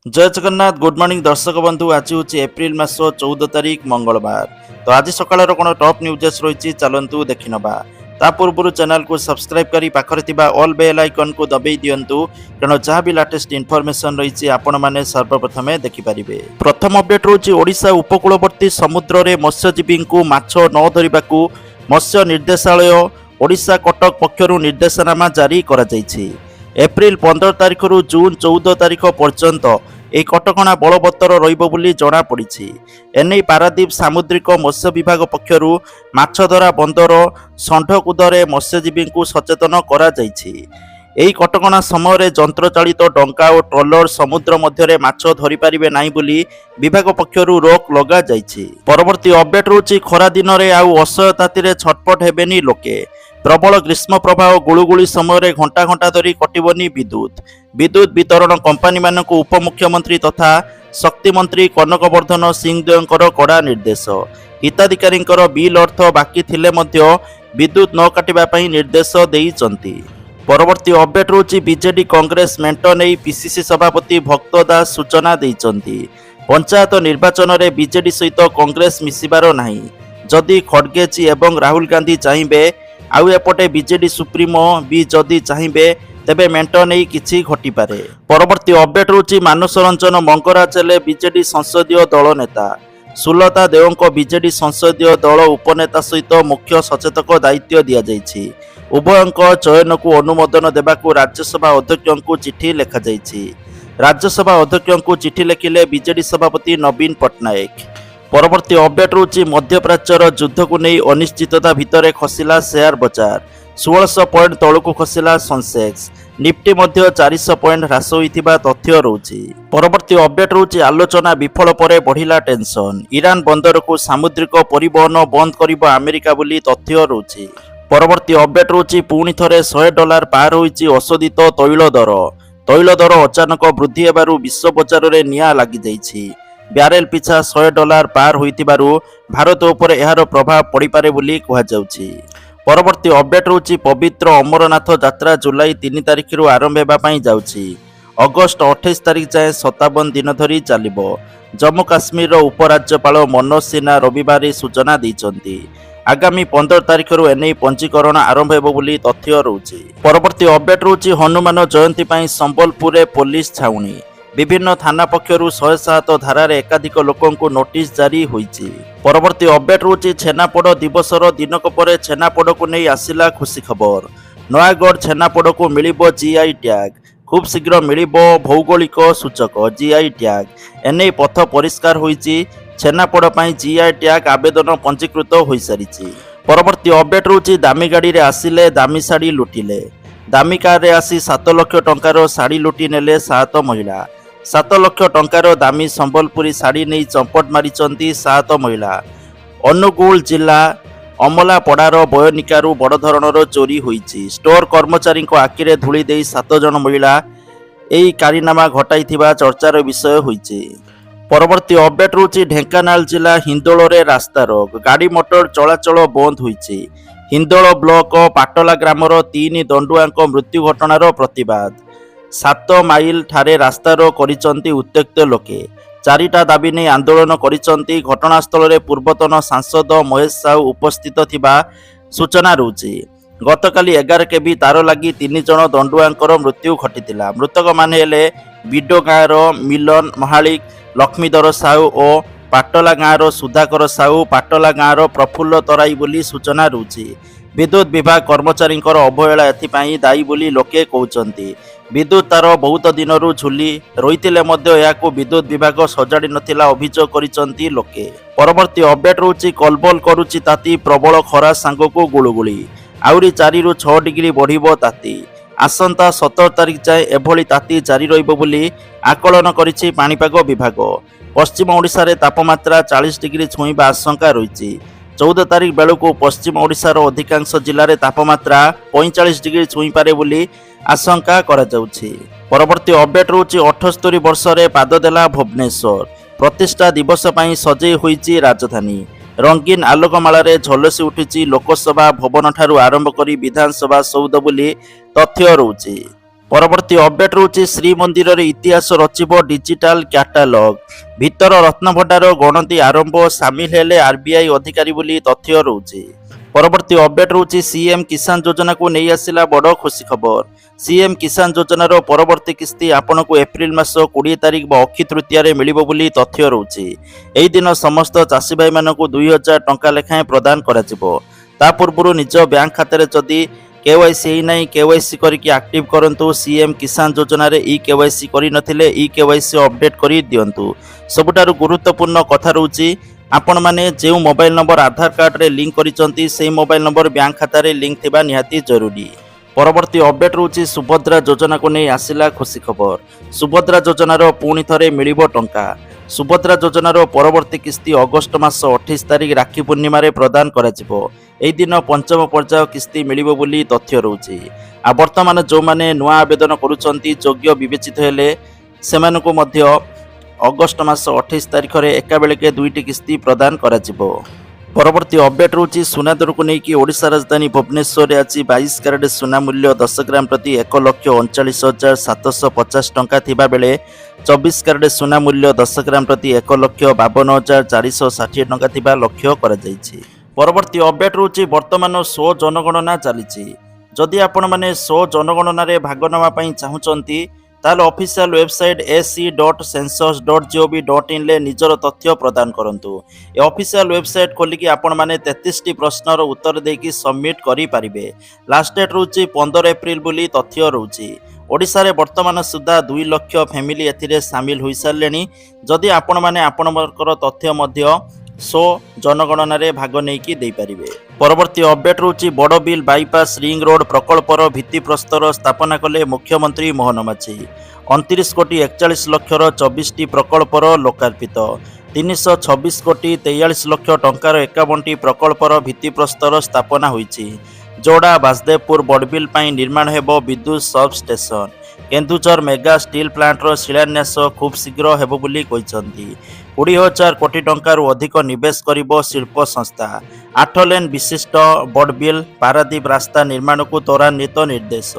जय Jagannath good morning दर्शक बंधु। आज हूँ एप्रिल मास 14 तारिख मंगलवार। तो आज सकाळ कौन टॉप न्यूजेस रही चलतु देखी नवा। ता पूर्व चैनल को सब्सक्राइब करी पाखरे थिबा ऑल बेल आइकन को दबाई दियंतु, कारण जहाँ भी लेटेस्ट इनफॉरमेशन रही आपण माने सर्वप्रथमे देखि परिबे। प्रथम अपडेट रोची ओडिशा उपकूलवर्ती समुद्र रे मत्स्यजीवी को माछ न धरिबाकू मत्स्य निर्देशालय ओडिशा कटक पक्षरु निर्देशनामा जारी करा जायछि। एप्रिल 15 तारिख रु जून 14 तारिख पर्यंत एक कटकणा बलवत्तर रही जमापड़ी। एने पारादीप सामुद्रिक मत्स्य विभाग पक्षर माछधरा बंदर षंढकुदरे मत्स्यजीवी को सचेतन करा एही कटकणा समय जंत्रचालित डंका और ट्रलर समुद्र मध्य माछ धरी पारिबे नाही बोली विभाग पक्षर रोक लगा जायछि। परवर्ती अपडेट रोची खरा दिन में आउ असह्य ताती छटपट हेबेनी लोके। प्रबल ग्रीष्म प्रभाव गुळुगुळी समय घंटा घंटा धरी कटिबनी विद्युत वितरण कंपानी मानक उपमुख्यमंत्री तथा शक्ति मंत्री कनकवर्धन सिंहदेवकर कड़ा निर्देश। हिताधिकारी बिल अर्थ बाकी थिले मध्य विद्युत न काटिबा पई निर्देश देइचंती। परवर्ती अपडेट रोची बीजेडी कांग्रेस मेंट नहीं पीसीसी सभापति भक्त दास सूचना देइचंती। पंचायत निर्वाचन में बीजेडी सहित कांग्रेस मिसिबार नाही। जदि खड़गेजी एवं राहुल गांधी चाहिए आउ एपटे बीजेडी सुप्रीमो भी जदि चाहिए तेबे मेंट नहीं किछि घटिपारे। परवर्ती अपडेट रोची मानस रंजन मंगराज हेले बीजेडी संसदीय दल नेता। सुलता देवको बीजेडी संसदीय दल उपनेता सहित मुख्य सचेतक दायित्व दिया जायछि। उभयंक चयन को अनुमोदन देबाकू राज्यसभा अध्यक्ष को चिठी लिखा जायछि। राज्यसभा अध्यक्ष को चिठी लिखिले बीजेडी सभापति नवीन पट्टनायक। परवर्ती अपडेट रोची मध्यप्राच्यर युद्ध को नहीं अनिश्चितता भितर खसिला शेयर बजार। 1600 पॉइंट तलू खसिला सेंसेक्स। निफ्टी मध्य 400 पॉइंट ह्रास होइथिबा तथ्य रोची। परवर्ती अपडेट रोची आलोचना विफल परे बढ़िला टेंशन। ईरान बंदर को सामुद्रिक परिवहन बंद करिबो अमेरिका बोली तथ्य रोची। परवर्ती अपडेट रोची पुणी थरे $100 पार होइछि अशोधित तैल दर अचानक वृद्धि हेबारु विश्व बजार में निया लागि जाइछि। ब्यारेल पिछा $100 पार होइतिबारु भारत उपर एहार प्रभाव पड़िपारे बोली कुहाଯାଉଛି। परवर्ती अपडेट रोची पवित्र अमरनाथ यात्रा जुलाई 3 तारिख रु आरंभ हेबा पई जाउछि। अगस्त 28 तारिख जाए 57 दिन धरी चलिबो। जम्मू काश्मीर उपराज्यपाल मनोज सिन्हा रविवार सूचना दैचंती। आगामी 15 तारिख रु एने पंजीकरण आरंभ हेबो बोली तथ्य रोची। परवर्ती अपडेट रोची हनुमान जयंती पई संबलपुर रे पुलिस छाउनी। विभिन्न थाना पक्षर 107 धारार एकाधिक लोकों को नोटिस जारी होइछि। परवर्ती अपडेट रोची छेनापोड़ दिवसर दिनक पर छेनापोड़ को नहीं आसिला खुशी खबर। नयागढ़ छेनापोड़ को मिलिबो जीआई टैग। खूब शीघ्र मिलिबो भौगोलिक सूचक जीआई टैग। एने पथ परिष्कार होइछि। छेनापोड़ पई जीआई टैग आवेदन पंजीकृत हो सारिछि। परवर्ती अपडेट रोची दामी गाड़ी रे आसिले दामी शाड़ी लुटिले। दामी कार रे आसी 7 लाख टंकार शाड़ी लुटि नेले 7 महिला। 7 लाख टंकार दामी संबलपुरी शाड़ी नहीं चंपट मारिचंती 7 महिला। अनुगुल जिला अमलापड़ार बयनिकारु बड़ धरणर चोरी होइछि। स्टोर कर्मचारी आखिरे धूली दे 7 जन महिला एही कारीनामा घटाइथिबा चर्चार विषय होइछि। परवर्ती अपडेट रोची ढेंकानाल जिला हिंदोल रे रास्ता रोक। गाड़ी मोटर चलाचल बंद होइछि। हिंदोल ब्लॉक पाटला ग्रामर 3 दंडुआंक मृत्यु घटनार प्रतिवाद। 7 माइल ठारे रास्ता रोक करिसंती उत्त्यक्त लोके। 4टा दाबी नहीं आंदोलन करिसंती। घटनास्थल रे पूर्वतन सांसद महेश साहू उपस्थित थिबा सूचना रोची। गतकाली 11 केबी तार लगी 3 जन दंडुआंकर मृत्यु घटितिला। मृतक माने हेले बिडो गाँवर मिलन महालिक, लक्ष्मीधर साहू और पाटला गाँवर सुधाकर साहू, पाटला गाँवर प्रफुल्ल तराई बोली सूचना रोची। विद्युत विभाग कर्मचारी अवहेला एथिपाई दायी बोली लोके कहउचंती। विद्युत तार बहुत दिन झुली रही विद्युत विभाग सजाड़ी नथिला अभियोग करिसंती लोके। परवर्ती अपडेट रोची कलबल करुची ताती। प्रबल खरा सांग को गुळुगुळी। आउरी 4 रु 6 डिग्री बढ़िबो ताती। आसंता 17 तारिख जाए एभली ताती जारी रहिबो बोली आकलन करिछि पाणीपाग विभाग। पश्चिम ओडिशा रे तापमात्रा 40 डिग्री छुईबा आशंका रही। 14 तारिख बेलू पश्चिम ओडिशार अधिकांश जिले में तापमात्रा 45 डिग्री छुई पारे बोली आशंका करा जाउछि। परवर्ती अपडेट रोची 78 वर्ष रे पाद देला भुवनेश्वर। प्रतिष्ठा दिवस पई सजई होईछि राजधानी। रंगीन आलोकमाला झलसी उठी लोकसभा भवन ठारू आरंभ करी विधानसभा सौध बोली तथ्य रोची। ପରବର୍ତ୍ତୀ ଅପଡେଟ୍ ରହୁଛି ଶ୍ରୀମନ୍ଦିରରେ ଇତିହାସ ରଚିବ ଡିଜିଟାଲ କ୍ୟାଟାଲଗ। ଭିତର ରତ୍ନଭଣ୍ଡାର ଗଣତି ଆରମ୍ଭ, ସାମିଲ ହେଲେ ଆରବିଆଇ ଅଧିକାରୀ ବୋଲି ତଥ୍ୟ ରହୁଛି। ପରବର୍ତ୍ତୀ ଅପଡେଟ୍ ରହୁଛି ସିଏମ୍ କିଷାନ ଯୋଜନାକୁ ନେଇ ଆସିଲା ବଡ଼ ଖୁସି ଖବର। ସିଏମ୍ କିଷାନ ଯୋଜନାର ପରବର୍ତ୍ତୀ କିସ୍ତି ଆପଣଙ୍କୁ ଏପ୍ରିଲ ମାସ 20 ତାରିଖ ବା ଅକ୍ଷୀ ତୃତୀୟାରେ ମିଳିବ ବୋଲି ତଥ୍ୟ ରହୁଛି। ଏହି ଦିନ ସମସ୍ତ ଚାଷୀ ଭାଇମାନଙ୍କୁ 2000 ଟଙ୍କା ଲେଖାଏଁ ପ୍ରଦାନ କରାଯିବ। ତା ପୂର୍ବରୁ ନିଜ ବ୍ୟାଙ୍କ ଖାତାରେ ଯଦି କେୱାଇସି ହେଇନାହିଁ କେୱାଇସି କରିକି ଆକ୍ଟିଭ କରନ୍ତୁ। ସିଏମ୍ କିଷାନ ଯୋଜନାରେ ଇ କେୱାଇସି କରିନଥିଲେ ଇ କେୱାଇସି ଅପଡେଟ୍ କରି ଦିଅନ୍ତୁ। ସବୁଠାରୁ ଗୁରୁତ୍ୱପୂର୍ଣ୍ଣ କଥା ରହୁଛି ଆପଣମାନେ ଯେଉଁ ମୋବାଇଲ ନମ୍ବର ଆଧାର କାର୍ଡରେ ଲିଙ୍କ କରିଛନ୍ତି ସେହି ମୋବାଇଲ ନମ୍ବର ବ୍ୟାଙ୍କ ଖାତାରେ ଲିଙ୍କ ଥିବା ନିହାତି ଜରୁରୀ। ପରବର୍ତ୍ତୀ ଅପଡେଟ୍ ରହୁଛି ସୁଭଦ୍ରା ଯୋଜନାକୁ ନେଇ ଆସିଲା ଖୁସି ଖବର। ସୁଭଦ୍ରା ଯୋଜନାର ପୁଣି ଥରେ ମିଳିବ ଟଙ୍କା। ସୁଭଦ୍ରା ଯୋଜନାର ପରବର୍ତ୍ତୀ କିସ୍ତି ଅଗଷ୍ଟ ମାସ 28 ତାରିଖ ରାକ୍ଷୀ ପୂର୍ଣ୍ଣିମାରେ ପ୍ରଦାନ କରାଯିବ। ଏହି ଦିନ ପଞ୍ଚମ ପର୍ଯ୍ୟାୟ କିସ୍ତି ମିଳିବ ବୋଲି ତଥ୍ୟ ରହୁଛି। ଆଉ ବର୍ତ୍ତମାନ ଯେଉଁମାନେ ନୂଆ ଆବେଦନ କରୁଛନ୍ତି ଯୋଗ୍ୟ ବିବେଚିତ ହେଲେ ସେମାନଙ୍କୁ ମଧ୍ୟ ଅଗଷ୍ଟ ମାସ 28 ତାରିଖରେ ଏକାବେଳକେ 2ଟି କିସ୍ତି ପ୍ରଦାନ କରାଯିବ। ପରବର୍ତ୍ତୀ ଅପଡେଟ୍ ରହୁଛି ସୁନା ଦରକୁ ନେଇକି ଓଡ଼ିଶା ରାଜଧାନୀ ଭୁବନେଶ୍ୱରରେ ଆଜି 22 କ୍ୟାରେଟ୍ ସୁନା ମୂଲ୍ୟ 10 ଗ୍ରାମ ପ୍ରତି 1,39,750 ଟଙ୍କା ଥିବାବେଳେ 24 କ୍ୟାରେଟ୍ ସୁନା ମୂଲ୍ୟ 10 ଗ୍ରାମ ପ୍ରତି 1,52,460 ଟଙ୍କା ଥିବା ଲକ୍ଷ୍ୟ କରାଯାଇଛି। ପରବର୍ତ୍ତୀ ଅପଡେଟ୍ ରହୁଛି ବର୍ତ୍ତମାନ ସ୍ୱ ଜନଗଣନା ଚାଲିଛି। ଯଦି ଆପଣମାନେ ସ୍ୱ ଜନଗଣନାରେ ଭାଗ ନେବା ପାଇଁ ଚାହୁଁଛନ୍ତି ତାହେଲେ ଅଫିସିଆଲ ୱେବସାଇଟ୍ ac.census.gov.in ରେ ନିଜର ତଥ୍ୟ ପ୍ରଦାନ କରନ୍ତୁ। ଏ ଅଫିସିଆଲ ୱେବସାଇଟ୍ ଖୋଲିକି ଆପଣମାନେ 33ଟି ପ୍ରଶ୍ନର ଉତ୍ତର ଦେଇକି ସବମିଟ୍ କରିପାରିବେ। ଲାଷ୍ଟ ଡେଟ୍ ରହୁଛି 15 ଏପ୍ରିଲ ବୋଲି ତଥ୍ୟ ରହୁଛି। ଓଡ଼ିଶାରେ ବର୍ତ୍ତମାନ ସୁଦ୍ଧା 2 ଲକ୍ଷ ଫ୍ୟାମିଲି ଏଥିରେ ସାମିଲ ହୋଇସାରିଲେଣି। ଯଦି ଆପଣମାନେ ଆପଣଙ୍କର ତଥ୍ୟ ମଧ୍ୟ ସ୍ୱ ଜନଗଣନାରେ ଭାଗ ନେଇକି ଦେଇପାରିବେ। ପରବର୍ତ୍ତୀ ଅପଡେଟ୍ ରହୁଛି ବଡ଼ବିଲ ବାଇପାସ୍ ରିଙ୍ଗ ରୋଡ୍ ପ୍ରକଳ୍ପର ଭିତ୍ତିପ୍ରସ୍ତର ସ୍ଥାପନା କଲେ ମୁଖ୍ୟମନ୍ତ୍ରୀ ମୋହନ ମାଝୀ। 29 କୋଟି 41 ଲକ୍ଷର 24ଟି ପ୍ରକଳ୍ପର ଲୋକାର୍ପିତ। 326 କୋଟି 43 ଲକ୍ଷ ଟଙ୍କାର 51ଟି ପ୍ରକଳ୍ପର ଭିତ୍ତିପ୍ରସ୍ତର ସ୍ଥାପନା ହୋଇଛି। ଯୋଡ଼ା ବାସଦେବପୁର ବଡ଼ବିଲ ପାଇଁ ନିର୍ମାଣ ହେବ ବିଦ୍ୟୁତ ସବ୍ ଷ୍ଟେସନ। କେନ୍ଦୁଝର ମେଗା ଷ୍ଟିଲ୍ ପ୍ଲାଣ୍ଟର ଶିଳାନ୍ୟାସ ଖୁବ୍ ଶୀଘ୍ର ହେବ ବୋଲି କହିଛନ୍ତି। 20,000 କୋଟି ଟଙ୍କାରୁ ଅଧିକ ନିବେଶ କରିବ ଶିଳ୍ପ ସଂସ୍ଥା। 8 ଲେନ୍ ବିଶିଷ୍ଟ ବଡ଼ବିଲ ପାରାଦୀପ ରାସ୍ତା ନିର୍ମାଣକୁ ତ୍ୱରାନ୍ୱିତ ନିର୍ଦ୍ଦେଶ।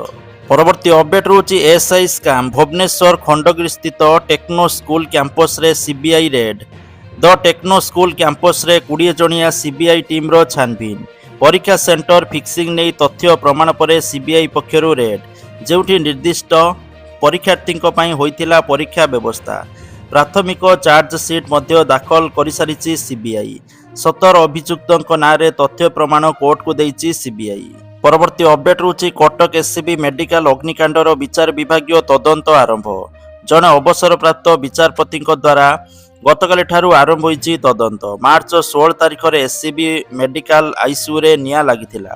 ପରବର୍ତ୍ତୀ ଅପଡେଟ୍ ରହୁଛି ଏସ୍ଆଇ ସ୍କାମ୍। ଭୁବନେଶ୍ୱର ଖଣ୍ଡଗିରି ସ୍ଥିତ ଟେକ୍ନୋ ସ୍କୁଲ କ୍ୟାମ୍ପସରେ ସିବିଆଇ ରେଡ୍। ଦ ଟେକ୍ନୋ ସ୍କୁଲ କ୍ୟାମ୍ପସରେ 20 ଜଣିଆ ସିବିଆଇ ଟିମ୍ର ଛାନଭିନ୍। ପରୀକ୍ଷା ସେଣ୍ଟର ଫିକ୍ସିଂ ନେଇ ତଥ୍ୟ ପ୍ରମାଣ ପରେ ସିବିଆଇ ପକ୍ଷରୁ ରେଡ୍। ଯେଉଁଠି ନିର୍ଦ୍ଦିଷ୍ଟ ପରୀକ୍ଷାର୍ଥୀଙ୍କ ପାଇଁ ହୋଇଥିଲା ପରୀକ୍ଷା ବ୍ୟବସ୍ଥା। ପ୍ରାଥମିକ ଚାର୍ଜ ସିଟ୍ ମଧ୍ୟ ଦାଖଲ କରିସାରିଛି ସିବିଆଇ। 17 ଅଭିଯୁକ୍ତଙ୍କ ନାଁରେ ତଥ୍ୟ ପ୍ରମାଣ କୋର୍ଟକୁ ଦେଇଛି ସିବିଆଇ। ପରବର୍ତ୍ତୀ ଅପଡେଟ୍ ରହୁଛି କଟକ ଏସ୍ସିବି ମେଡିକାଲ ଅଗ୍ନିକାଣ୍ଡର ବିଚାର ବିଭାଗୀୟ ତଦନ୍ତ ଆରମ୍ଭ। ଜଣେ ଅବସରପ୍ରାପ୍ତ ବିଚାରପତିଙ୍କ ଦ୍ୱାରା ଗତକାଲି ଠାରୁ ଆରମ୍ଭ ହୋଇଛି ତଦନ୍ତ। ମାର୍ଚ୍ଚ 16 ତାରିଖରେ ଏସ୍ସିବି ମେଡିକାଲ ଆଇସିୟୁରେ ନିଆଁ ଲାଗିଥିଲା।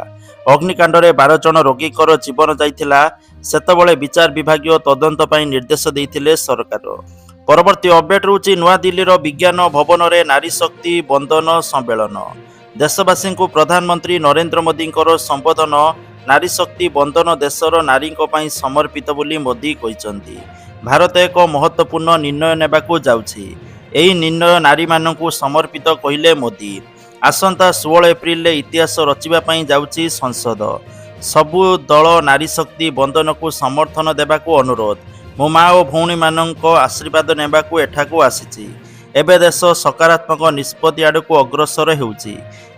ଅଗ୍ନିକାଣ୍ଡରେ 12 ଜଣ ରୋଗୀଙ୍କର ଜୀବନ ଯାଇଥିଲା। ସେତେବେଳେ ବିଚାର ବିଭାଗୀୟ ତଦନ୍ତ ପାଇଁ ନିର୍ଦ୍ଦେଶ ଦେଇଥିଲେ ସରକାର। ପରବର୍ତ୍ତୀ ଅପଡେଟ୍ ରହୁଛି ନୂଆଦିଲ୍ଲୀର ବିଜ୍ଞାନ ଭବନରେ ନାରୀ ଶକ୍ତି ବନ୍ଦନ ସମ୍ମେଳନ। ଦେଶବାସୀଙ୍କୁ ପ୍ରଧାନମନ୍ତ୍ରୀ ନରେନ୍ଦ୍ର ମୋଦିଙ୍କର ସମ୍ବୋଧନ। ନାରୀ ଶକ୍ତି ବନ୍ଦନ ଦେଶର ନାରୀଙ୍କ ପାଇଁ ସମର୍ପିତ ବୋଲି ମୋଦି କହିଛନ୍ତି। ଭାରତ ଏକ ମହତ୍ୱପୂର୍ଣ୍ଣ ନିର୍ଣ୍ଣୟ ନେବାକୁ ଯାଉଛି। ଏହି ନିର୍ଣ୍ଣୟ ନାରୀମାନଙ୍କୁ ସମର୍ପିତ କହିଲେ ମୋଦି। ଆସନ୍ତା 16 ଏପ୍ରିଲରେ ଇତିହାସ ରଚିବା ପାଇଁ ଯାଉଛି ସଂସଦ। ସବୁ ଦଳ ନାରୀ ଶକ୍ତି ବନ୍ଦନକୁ ସମର୍ଥନ ଦେବାକୁ ଅନୁରୋଧ। ମୋ ମା ଓ ଭଉଣୀମାନଙ୍କ ଆଶୀର୍ବାଦ ନେବାକୁ ଏଠାକୁ ଆସିଛି। ଏବେ ଦେଶ ସକାରାତ୍ମକ ନିଷ୍ପତ୍ତି ଆଡ଼କୁ ଅଗ୍ରସର ହେଉଛି।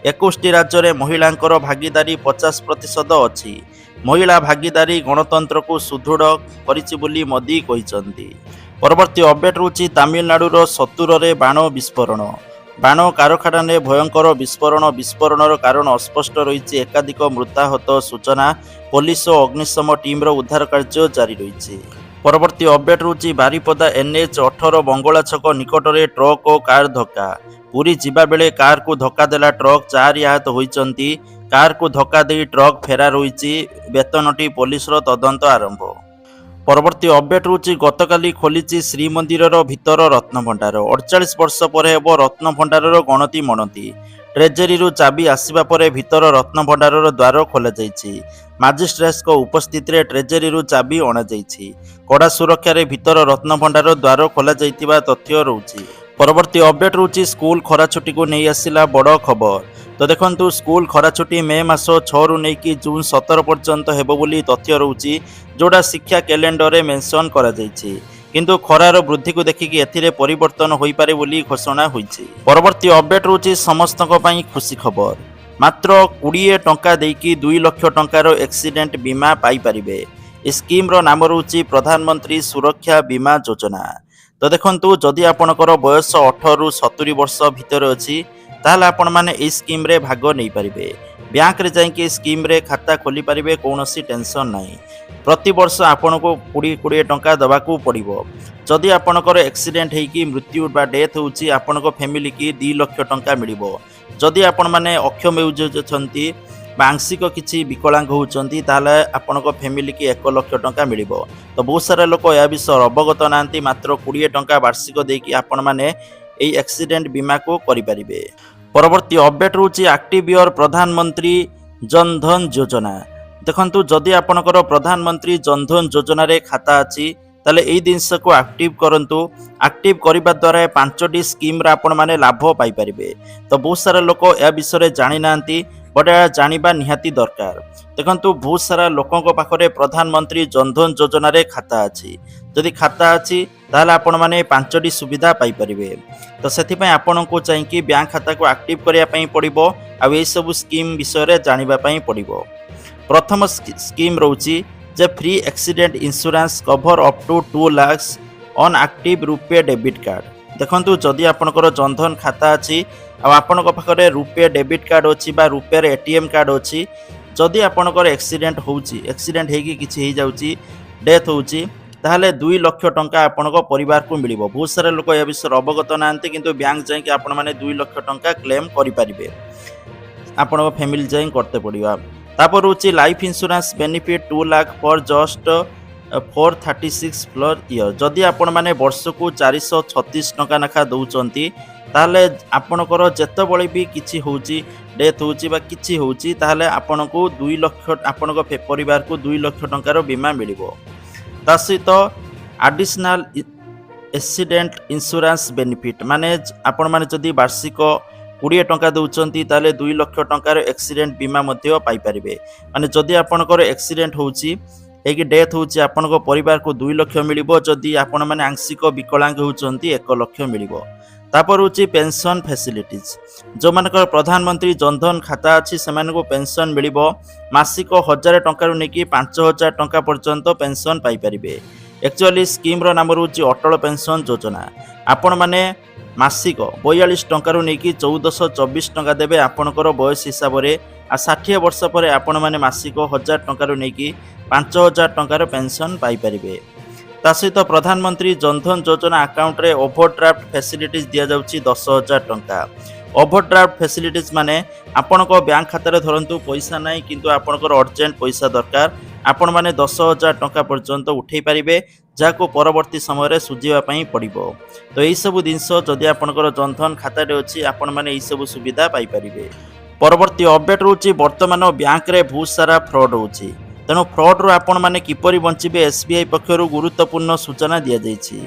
21ଟି ରାଜ୍ୟରେ ମହିଳାଙ୍କର ଭାଗିଦାରୀ 50% ଅଛି। ମହିଳା ଭାଗିଦାରୀ ଗଣତନ୍ତ୍ରକୁ ସୁଦୃଢ଼ କରିଛି ବୋଲି ମୋଦି କହିଛନ୍ତି। ପରବର୍ତ୍ତୀ ଅପଡେଟ୍ ରହୁଛି ତାମିଲନାଡୁର ସତୁରରେ ବାଣ ବିସ୍ଫୋରଣ। ବାଣ କାରଖାନାରେ ଭୟଙ୍କର ବିସ୍ଫୋରଣର କାରଣ ଅସ୍ପଷ୍ଟ ରହିଛି। ଏକାଧିକ ମୃତାହତ ସୂଚନା। ପୋଲିସ ଓ ଅଗ୍ନିଶମ ଟିମ୍ର ଉଦ୍ଧାର କାର୍ଯ୍ୟ ଜାରି ରହିଛି। ପରବର୍ତ୍ତୀ ଅପଡେଟ୍ ରହୁଛି ବାରିପଦା NH18 ବଙ୍ଗଳା ଛକ ନିକଟରେ ଟ୍ରକ୍ ଓ କାର୍ ଧକ୍କା। ପୁରୀ ଯିବାବେଳେ କାର୍କୁ ଧକ୍କା ଦେଲା ଟ୍ରକ୍। 4 ଆହତ ହୋଇଛନ୍ତି। କାର୍କୁ ଧକ୍କା ଦେଇ ଟ୍ରକ୍ ଫେରାର ହୋଇଛି। ବେତନଟି ପୋଲିସର ତଦନ୍ତ ଆରମ୍ଭ। ପରବର୍ତ୍ତୀ ଅପଡେଟ୍ ରହୁଛି ଗତକାଲି ଖୋଲିଛି ଶ୍ରୀମନ୍ଦିରର ଭିତର ରତ୍ନଭଣ୍ଡାର। 48 ବର୍ଷ ପରେ ହେବ ରତ୍ନଭଣ୍ଡାରର ଗଣତି ମଣତି। ଟ୍ରେଜେରୀରୁ ଚାବି ଆସିବା ପରେ ଭିତର ରତ୍ନଭଣ୍ଡାରର ଦ୍ୱାର ଖୋଲାଯାଇଛି। ମାଜିଷ୍ଟ୍ରେଟ୍ଙ୍କ ଉପସ୍ଥିତିରେ ଟ୍ରେଜେରୀରୁ ଚାବି ଅଣାଯାଇଛି। କଡ଼ା ସୁରକ୍ଷାରେ ଭିତର ରତ୍ନଭଣ୍ଡାର ଦ୍ୱାର ଖୋଲାଯାଇଥିବା ତଥ୍ୟ ରହୁଛି। परवर्ती अपडेट रोची स्कूल खरा छुट्टी को नहीं आसिला बड़ खबर। तो देखंतु स्कूल खरा छुट्टी मे मास 6 रु नहीं जून 17 पर्यंत हेबो बोली तथ्य रहउची, जोड़ा शिक्षा कैलेंडर रे मेंशन करा जायछि। किंतु खरार वृद्धि को देखिकी एथिरे परिवर्तन होई पारे बोली घोषणा होईछि। परवर्ती अपडेट रोची समस्तक पई खुशी खबर। मात्र 20 टंका देकी 2 लाख टंकार एक्सीडेंट बीमा पाई परिबे। स्कीम रो नाम रहउची प्रधानमंत्री सुरक्षा बीमा योजना। तो देखंतु जदि आपणकर बयस 18 रु 70 वर्ष भितर अछि ताहले आपण माने ए स्कीम रे भाग नहीं पारिबे। बैंक रे जाइके स्कीम रे खाता खोली पारिबे, कोनोसी टेंशन नाही। प्रति वर्ष आपण को 20 टंका दबाकू पड़िबो। जदि आपणकर एक्सीडेंट हेकी मृत्यु बा डेथ होउची आपणको फैमिली की 2 लाख टंका मिलिबो। जदि आपण माने अक्षम यूज छंती आंशिक किसी विकलांग होती आपणको फैमिली की 1 लाख टंका मिलिबो। तो बहुत सारा लोक या विषय अवगत नांती। मात्र 20 टंका वार्षिक देकी आपण माने एई एक्सीडेंट बीमा को करि परिबे। परवर्ती अपडेट रहउची एक्टिव योर प्रधानमंत्री जन धन योजना। देखंतु जदि आपणकर प्रधानमंत्री जन धन योजना रे खाता अछि ताले एई जिनस को एक्टिव करंतु। एक्टिव करिबा द्वारा 5टी स्कीम रा आपण माने लाभ पाई परिबे। तो बहुत सारा लोक या विषय जानि नांती, बट जानिबा निहाती दरकार। देखंतु बहुत सारा लोकंक पाखरे प्रधानमंत्री जनधन योजना रे खाता अछि। जदि खाता अछि ताहले आपण माने 5टी सुविधा पाई परिबे। तो सेथि पय आपनको चाहिए कि बैंक खाता को एक्टिव करिया पई पड़िबो आ ए सब स्कीम विषय रे जानिबा पई पड़िबो। प्रथम स्कीम रहउची जे free accident insurance cover up to 2 lakh on active RuPay debit card. देखंतु जदि आपणकर जनधन खाता अछि आ आपणक पाखरे रुपे डेबिट कार्ड अछि बा रुपे रे एटीएम कार्ड अछि, जदि आपणकर एक्सीडेंट होउची, एक्सीडेंट हेकी किछि हे जाउची, डेथ होउची, ताहले 2 लाख टंका आपणक परिवार को मिलिबो। बहुत सारा लोक या विषय अवगत नांती, किंतु बैंक जाई कि आपण माने 2 लाख टंका क्लेम करि परिबे। आपणक फैमिली जाई करते पड़िबा। तापर होउची life insurance benefit 2 lakh for just 436 floor year. जदि आपण माने वर्ष को 436 टंका नाखा दउचंती ताहले आपणकर जेतबळे भी किछि होउची, डेथ होउची बा किछि होउची, ताहले आपणको 2 लाख आपणक परिवार को 2 लाख टंकार बीमा मिलिबो। ता सहित एडिशनल एक्सीडेंट इंश्योरेंस बेनिफिट माने आपण माने जदि वार्षिक 20 टंका दउचंती ताहले 2 लाख टंकार एक्सीडेंट बीमा मध्ये पाई परिबे। माने जदि आपणकर एक्सीडेंट होउची एक डेथ होउची आपणको परिवार को 2 लाख मिलिबो। जदि आपण माने आंशिक विकलांग होउचंती 1 लाख मिलिबो। तापर होची पेंशन फैसिलिटीज। जो मानकर प्रधानमंत्री जनधन खाता अछि सेमान को पेंशन मिलिबो। मासिक 1000 टंका रु नेकी 5000 टंका पर्यंत पेंशन पाई परिबे। एक्चुअली स्कीम रो नाम रहउची अटल पेंशन योजना। आपण माने मासिक 42 टंका रु नेकी 1424 टंका देबे आपणकर बयस हिसाब रे। आ 60 वर्ष पर आपण माने मासिक 1000 टंका रु नेकी 5000 टंकार पेंशन पाई परिबे। ता सहित प्रधानमंत्री जनधन योजना अकाउंट रे ओवरड्राफ्ट फैसिलिटीज दिया जाउची 10,000 टंका। ओवरड्राफ्ट फैसिलिटीज माने आपणक बैंक खाता रे धरंतु पैसा नाही, किंतु आपणकर अर्जेंट पैसा दरकार, आपण माने 10,000 टंका पर्यंत उठेई पारिबे, जाको परवर्ती समय रे सुझिबा पई पड़िबो। तो एई सब जिंस जदि आपणकर जनधन खाता रे अछि आपण माने एई सब सुविधा पाई पारिबे। परवर्ती अपडेट रहउची वर्तमान बैंक रे बहुत सारा फ्रॉड होउची। तेणु फ्रॉड रू आपण माने किपरि बंचिबे एसबीआई पक्षरु गुरुत्वपूर्ण सूचना दिया जायछि।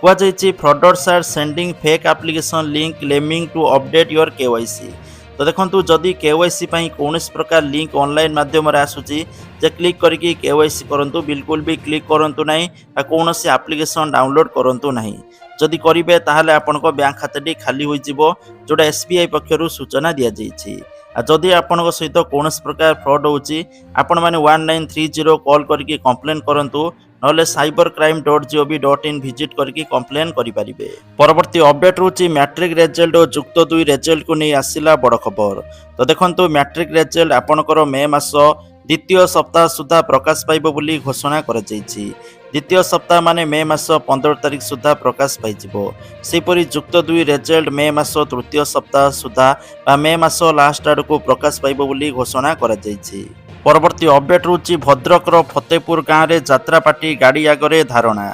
कुआ जायछि fraudsters are sending fake application link claiming to update your KYC. तो देखंतु जदि केवाईसी पई कोनोस प्रकार लिंक ऑनलाइन माध्यम रे आसुची जे क्लिक करिकि केवाईसी करंतु, बिल्कुल भी क्लिक करंतु नाही आ कोनोसी एप्लिकेशन डाउनलोड करंतु नाही। जदि करिवे ताहाले आपनको बैंक खाताटी खाली होई जिवो, जोडा एसबीआई पक्षरु सूचना दिया जायछि। आ जदि आपनको सहित कोनोस प्रकार फ्रॉड होउची आपण माने 1930 कॉल करके कंप्लेन करंतु, नले cybercrime.gov.in विजिट करके कंप्लेन करि परिबे। परवर्ती अपडेट रहउची मैट्रिक रिजल्ट और युक्त 2 रिजल्ट को नहीं आसिला बड़ खबर। तो देखंतु मैट्रिक रिजल्ट आपणकर मे मास द्वितीय सप्ताह सुधा प्रकाश पाइबो बोली घोषणा करा जायछि। द्वितीय सप्ताह माने मे मास 15 तारिख सुधा प्रकाश पाइजिबो। सेपरि युक्त 2 रिजल्ट मे मास तृतीय सप्ताह सुधा बा मे मास लास्ट आडको प्रकाश पाइबो बोली घोषणा करा जायछि। परवर्ती अपडेट रहउची भद्रकर फतेपुर गाँव रे यात्रा पार्टी गाड़ी आगरे धारणा।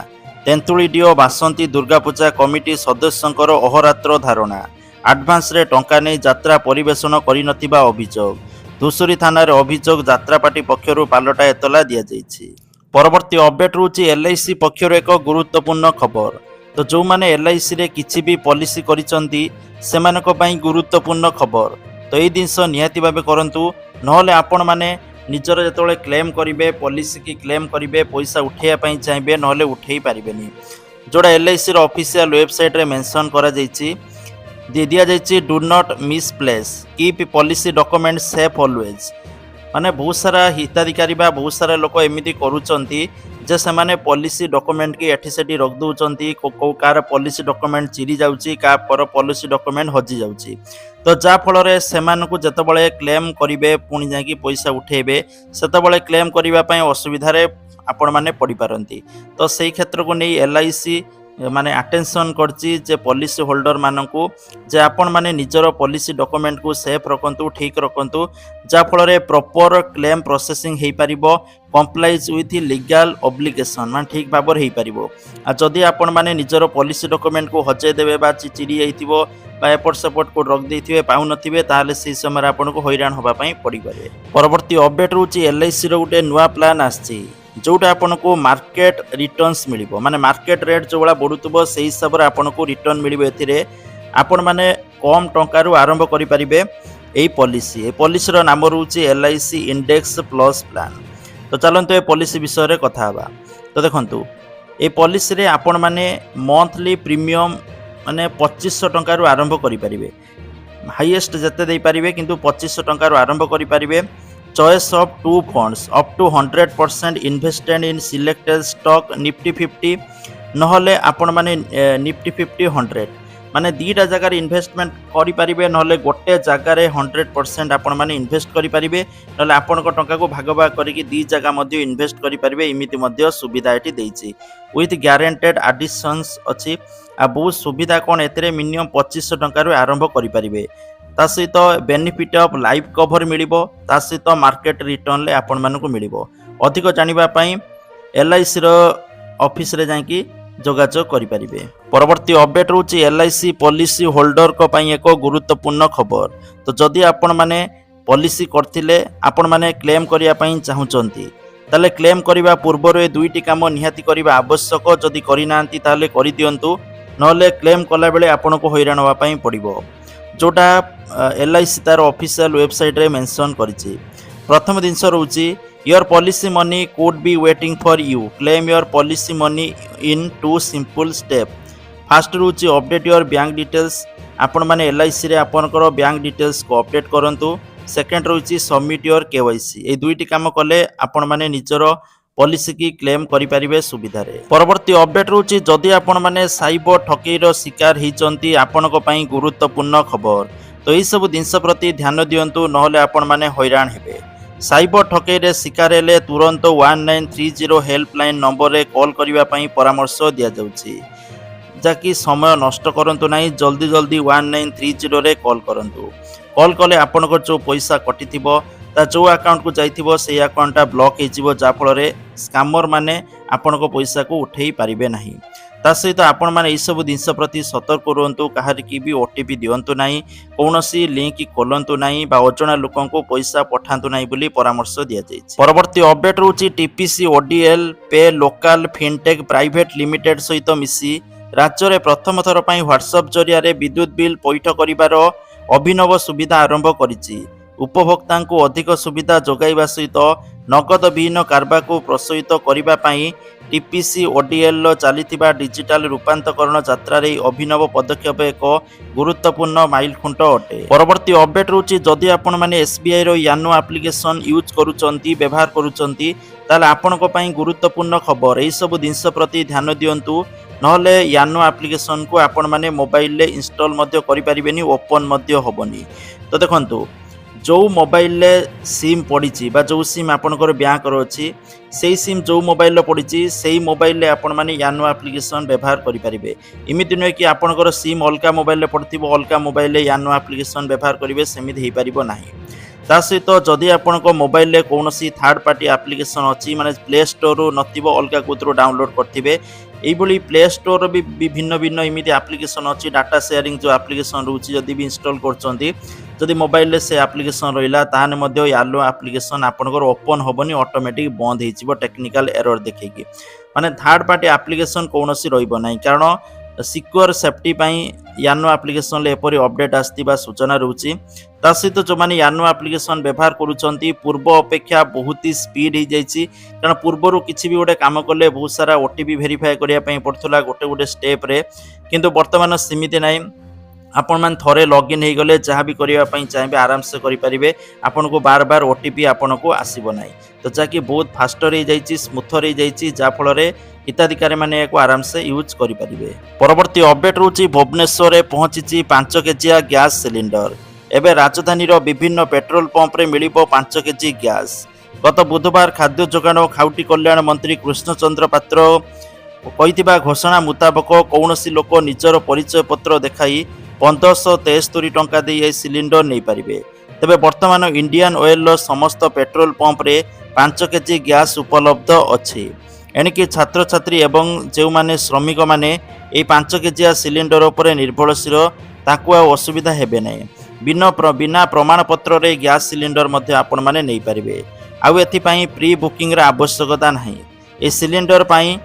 तेंतुलीडीओ बासंती दुर्गा पूजा कमिटी सदस्यंकर अहोरात्र धारणा। एडवांस रे टंका नै यात्रा परिवेशन करि नथिबा अभियोग। धुसुरी थाना रे अभियोग यात्रा पार्टी पक्षरु पालटा एतला दिया जायछि। परवर्ती अपडेट रहउची एलआईसी पक्षरु एक गुरुत्वपूर्ण खबर। तो जो मैंने एलआईसी रे किछि भी पॉलिसी करिसंती सेमानक पई गुरुत्वपूर्ण खबर। तो यही जिनस निहाती भावे करंतु नहले आपण माने निजर जेतोले क्लेम करिवे पॉलिसी की क्लेम करिवे पैसा उठेया पई चाहिए नहले उठेई पारिबेनी। जोड़ा एलआईसी रो ऑफिशियल वेबसाइट रे मेंशन करा जायछि दिया जायछि do not misplace keep policy document safe always. माने बहुत सारा हिताधिकारी बा बहुत सारा लोक एमिति करूचंती जे सेमाने पॉलिसी डॉक्यूमेंट की एठी सेठी रख दउचंती कार पॉलिसी डॉक्यूमेंट चिरी जाउची का पर पॉलिसी डॉक्यूमेंट हजि जाउची। तो जा फल रे सेमानकु जतबळे क्लेम करिवे पुणी जाकी पैसा उठेबे सेतबळे क्लेम करिवा पय असुविधा रे आपण माने पड़ी पारंती। तो सेही क्षेत्र को नै एलआईसी माने अटेंशन करची जे पॉलिसी होल्डर मानकु जे आपण माने निजर पॉलिसी डॉक्यूमेंट को सेफ रखंतु ठीक रखंतु जा फल रे प्रॉपर क्लेम प्रोसेसिंग हेई परिबो कंप्लाइज विथ लीगल ऑब्लिगेशन मान ठीक भाबर हेई परिबो। आ जदि आपण माने निजर पॉलिसी डॉक्यूमेंट को हजे देबे बा चिरी जाइतिबो बा एपट सेपट को रख देथिबे पाउ नथिबे ताले से समय आपण को हैरान होबा पई पड़ी पारे। परवर्ती अपडेट रुची एलआईसी रो गुटे नुवा प्लान आछि जोटा आपन को मार्केट रिटर्न्स मिलिबो माने मार्केट रेट जो बड़ा बढ़ुतबो सेही हिसाब रे आपन को रिटर्न मिलिबो। एथिरे आपण माने कम टंकारु आरंभ करि परिबे एई पॉलिसी रो नाम रुची एलआईसी इंडेक्स प्लस प्लान। तो चलंतु ए पॉलिसी विषय रे कथा हबा। तो देखंतु ए पॉलिसी रे आपण माने मंथली प्रीमियम माने 2500 टंकारु आरंभ करि परिबे हाईएस्ट जते देई परिबे किंतु 2500 टंकारु आरंभ करि परिबे। Choice of two funds up to 100% invested in selected stock Nifty 50 नहले आपण माने निफ्टी 50 100 माने दीटा जगार इन्वेस्टमेंट करि परिबे नहले गोटे जगार 100% आपण माने इन्वेस्ट करि परिबे नहले आपण को टंका को भाग भाग करिकि दी जगह मध्ये इन्वेस्ट करि परिबे इमिति मध्ये सुविधा एटी देइछि विथ गारंटेड एडिशंस अछि। आ बहुत सुविधा कोन एतरे मिनिमम 2500 टंका रो आरंभ करि परिबे। ता सहित बेनिफिट ऑफ लाइफ कवर मिलिबो ता सहित मार्केट रिटर्न ले आपण मानकु मिलिबो। अधिक जानिबा पई एलआईसी रो ऑफिस रे जांकी जोगाजोग करि परिबे। परवर्ती अपडेट रुची एलआईसी पॉलिसी होल्डर को पई एक गुरुत्वपूर्ण खबर। तो जदि आपण माने पॉलिसी करथिले आपण माने क्लेम करिया पई चाहुचंती ताले क्लेम करिबा पूर्व रे दुईटी काम निहाती करिबा आवश्यक जदि करि नांती ताले करि दियंतु नहले क्लेम कला बेले आपण को हैरान होबा पई पड़िबो जोटा एलआईसी तार ऑफिशियल वेबसाइट रे मेंशन करिछि। प्रथम दिनस रहउछि your policy money could be waiting for you claim your policy money in two simple step. First रहउछि अपडेट योर बैंक डिटेल्स आपण माने एलआईसी रे आपनकर बैंक डिटेल्स को अपडेट करंतु। सेकंड रहउछि सबमिट योर केवाईसी ए दुईटी काम कले आपण माने निजर पॉलिसी की क्लेम करि परिबे सुविधा रे। परवर्ती अपडेट रहउछि जदि आपण माने साइबर ठकेईर शिकार हिचंती आपनको पई गुरुत्वपूर्ण खबर। तो यही सब जिनस प्रति ध्यान दियंतु नहले आपण माने हैरान हेबे। साइबर ठकेई रे शिकार हेले तुरंत 1930 हेल्पलाइन नंबर रे कॉल करिवा पई परामर्श दिया जाउछि जाकि समय नष्ट करंतु नाही जल्दी जल्दी 1930 रे कॉल करंतु। कॉल कले आपनको जो पैसा कटिथिबो ता जो अकाउंट को जाइथिबो से अकाउंट ब्लॉक हेजिबो जा फल रे स्कैमर माने आपनको पैसा को उठेई पारिबे नाही। ता सहित आपण माने ए सब जिनस प्रति सतर्क रहंतु काहर की भी ओटीपी दियंतु नाही कोनोसी लिंक खोलंतु नाही बा अजणा लोकन को पैसा पठांतु नाही बोली परामर्श दिया जायछि। परवर्ती अपडेट रहउछि टीपीसी ओडीएल पे लोकल फिनटेक प्राइवेट लिमिटेड सहित मिसी राज्य रे प्रथम थर पई व्हाट्सएप जरिया रे विद्युत बिल पैठ करिवार अभिनव सुविधा आरंभ करिछि। उपभोक्ता को अधिक सुविधा जोगाइबा सहित नगद विहीन कारबार को प्रोत्साहित करिबा पई टीपीसी ओडीएल चलीथिबा डिजिटल रूपांतरण यात्रा रे अभिनव पदक्षेप एक गुरुत्वपूर्ण माइल खुंट अटे। परवर्ती अपडेट रहउछि जदि आपण माने एसबीआई रो यानो एप्लिकेशन यूज करूचंती व्यवहार करूचंती ताले आपनको पई गुरुत्वपूर्ण खबर। एही सब जिनस प्रति ध्यान दियंतु नहले यानो एप्लिकेशन को आपण माने मोबाइल ले इंस्टॉल मध्य करि परिबेनी ओपन मध्य होबनी। तो देखंतु जो मोबाइल ले सिम पड़ी बा जो सिम आपनकर बैंक रो अछि सेही सिम जो मोबाइल लो पड़ी सेही मोबाइल ले आपण माने यानो एप्लिकेशन व्यवहार करि परिबे। इमिति नै कि आपनकर सिम अलका मोबाइल ले पड़थिबो अलका मोबाइल ले यानो एप्लिकेशन व्यवहार करिवे सेमिति हेई परिबो नाही। ता सहित जदि आपनको मोबाइल ले कोनोसी थर्ड पार्टी एप्लिकेशन अछि माने प्ले स्टोर रो नथिबो अलका कोतरो डाउनलोड करथिबे एइबोली प्ले स्टोर भी भिन्न भिन्न इमिति एप्लिकेशन अछि डाटा शेयरिंग जो एप्लिकेशन रहउछि जदि भी इंस्टॉल करचंती जदि मोबाइल ले से एप्लिकेशन रहिला ताने मध्ये यालो एप्लिकेशन आपनकर ओपन होबनी ऑटोमेटिक बंद हेजिबो टेक्निकल एरर देखैकी माने थर्ड पार्टी एप्लिकेशन कोनोसी रहिबो नाही कारण सिक्योर सेफ्टी यानो आप्लिकेसन एपरी अपडेट आसवा सूचना रोचे ता सहित जो मैंने यानो आप्लिकेसन व्यवहार करुँच पूर्व अपेक्षा बहुत ही स्पीड हो जाइए कारण पूर्वर किसी भी गोटे कम कले बहुत सारा ओटीपी भेरीफाए करने पड़ता गोटे गोटे स्टेप्रे किंतु बर्तमान सेमती ना आपण मैंने थरे लॉगिन हो गले जहाँ भी करने चाहिए आराम से करेंगे आपन को बार बार ओटीपी आपन को आसब ना तो जहाँकि बहुत फास्टर हो जाइए स्मूथर हो जाइए जहाँफल हिताधिकारी मैंने आराम से यूज करेंगे। परवर्ती अपडेट रोची भुवनेश्वर में पहुंची 5 केजिया गैस सिलिंडर एवं राजधानी विभिन्न पेट्रोल पंप रे मिल 5 केजी गैस। गत बुधवार खाद्य जोगाण और खाउटी कल्याण मंत्री कृष्णचंद्र पात्र कही घोषणा मुताबक कौन लोक निजर परिचय पत्र देखाई 1573 टंका दे यह सिलिंडर नहीं पारिबे। तेबे वर्तमान इंडियन ऑयल समस्त पेट्रोल पंप रे 5 केजी गैस उपलब्ध अच्छी एणिकी छात्र छात्री एवं जो माने श्रमिक माने ये 5 केजिया सिलिंडर उपर निर्भरशील ताकू असुविधा हेबे नहीं बिना प्रमाणपत्र रे गैस सिलिंडर मध्य आपण माने नहीं पारिबे। आउ एथिपाई प्री बुकिंग रा आवश्यकता नहीं। ए सिलिंडर पाई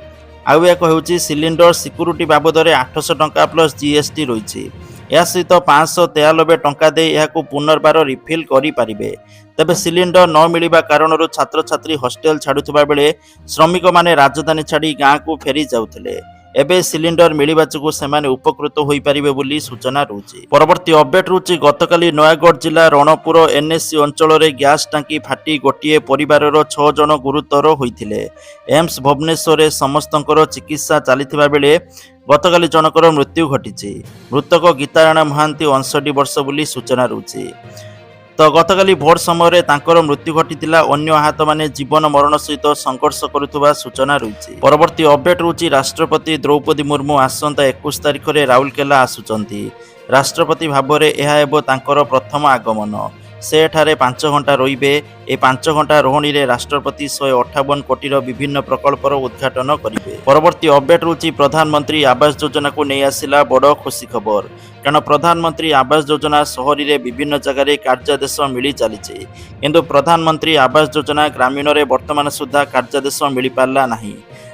आउ एक होउची सिलिंडर सिक्यूरिटी बाबद 800 टंका प्लस जीएसटी रही या सहित 593 टंका दे यहां पुनर्बार रिफिल करि पारिबे। तबे सिलिंडर न मिलिबा कारणरू छात्र छात्री हॉस्टेल छाड़ुथिबा बेले श्रमिक माने राजधानी छाड़ी गाँ को फेरी जाउथिले एबे सिलिंडर मिलिबा चकु सेमाने उपकृत होई पारिबे बोली सूचना रोचे। परवर्ती अपडेट रोचे गतकाली नयागढ़ जिला रणपुर एनएससी अंचल रे गैस टांकी फाटी गोटिए परिवारर 6 जन गुरुतर होइथिले। एम्स भुवनेश्वर रे समस्तंकर चिकित्सा चलीथिबा बेले गतकाली जनकर मृत्यु घटी। मृतक गीतारायण महांती 59 वर्ष बोली सूचना रोचे। तो गतकाली भोर समय तांकर मृत्यु घटीला अन्य आहत माने जीवन मरण सहित संघर्ष करुवा सूचना रही। परवर्ती अपडेट रोची राष्ट्रपति द्रौपदी मुर्मू आसंता 21 तारिख में राउरकेला आसुचंती। राष्ट्रपति भाव में यह तांकर प्रथम आगमन। से एठारे 5 घंटा रहिबे। ए 5 घंटा रोहणी रे राष्ट्रपति 158 कोटी विभिन्न प्रकल्पर उद्घाटन करेंगे। परवर्ती अपडेट रोची प्रधानमंत्री आवास योजना को नहीं आसिला बड़ खुशी खबर कारण प्रधानमंत्री आवास योजना सहरी रे विभिन्न जगह कार्यादेश मिली चली किंतु प्रधानमंत्री आवास योजना ग्रामीण रे वर्तमान सुधा कार्यादेश मिल पारला नहीं।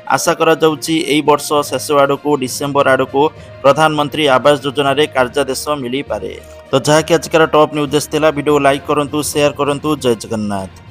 आशा करा जाउची एई वर्ष शेष आड़क डिसेम्बर आड़क प्रधानमंत्री आवास योजना रे कार्यादेश मिली पारे। तो जहाँकि आजकार टॉप न्यूज थिला वीडियो लाइक करंतु शेयर करंतु। जय जगन्नाथ।